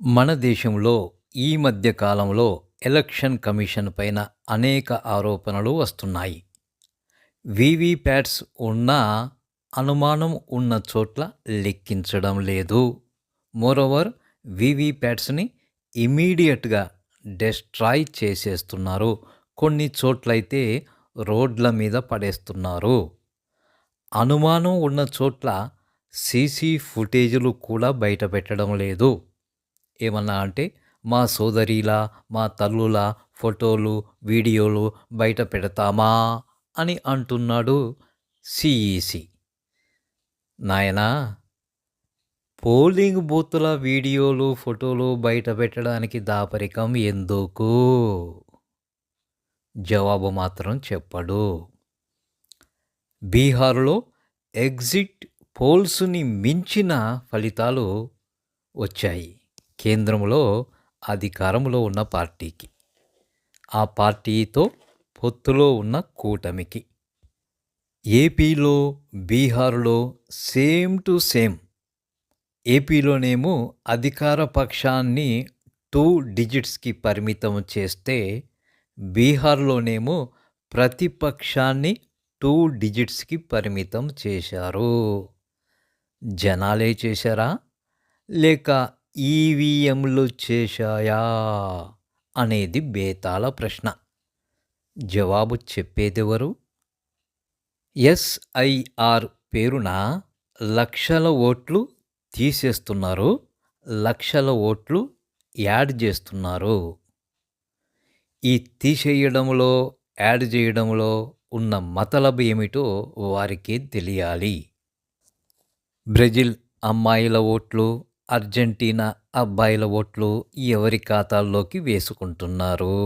మన దేశంలో ఈ మధ్య కాలంలో ఎలక్షన్ కమిషన్ పైన అనేక ఆరోపణలు వస్తున్నాయి. వీవీప్యాట్స్ ఉన్నా అనుమానం ఉన్న చోట్ల లెక్కించడం లేదు. మోరోవర్ వీవీప్యాట్స్ని ఇమీడియట్గా డెస్ట్రాయ్ చేసేస్తున్నారు. కొన్ని చోట్లయితే రోడ్ల మీద పడేస్తున్నారు. అనుమానం ఉన్న చోట్ల సీసీ ఫుటేజీలు కూడా బయట పెట్టడం లేదు. ఏమన్నా అంటే మా సోదరీల మా తల్లుల ఫోటోలు వీడియోలు బయట పెడతామా అని అంటున్నాడు సిఈసి. నాయనా, పోలింగ్ బూతుల వీడియోలు ఫోటోలు బయట పెట్టడానికి దాపరికం ఎందుకు? జవాబు మాత్రం చెప్పడు. బీహార్లో ఎగ్జిట్ పోల్స్ని మించిన ఫలితాలు వచ్చాయి కేంద్రంలో అధికారంలో ఉన్న పార్టీకి, ఆ పార్టీతో పొత్తులో ఉన్న కూటమికి. ఏపీలో బీహార్లో సేమ్ టు సేమ్. ఏపీలోనేమో అధికార పక్షాన్ని 2 డిజిట్స్కి పరిమితం చేస్తే బీహార్లోనేమో ప్రతిపక్షాన్ని 2 డిజిట్స్కి పరిమితం చేశారు. జనాలే చేశారా లేక ఈవీఎంలు చేశాయా అనేది బేతాళ ప్రశ్న. జవాబు చెప్పేదెవరు? ఎస్ఐఆర్ పేరున లక్షల ఓట్లు తీసేస్తున్నారు, లక్షల ఓట్లు యాడ్ చేస్తున్నారు. ఈ తీసేయడంలో యాడ్ చేయడంలో ఉన్న మతలబు ఏమిటో వారికే తెలియాలి. బ్రెజిల్ అమ్మాయిల ఓట్లు, అర్జెంటీనా అబ్బాయిల ఓట్లు ఎవరి ఖాతాల్లోకి వేసుకుంటున్నారు?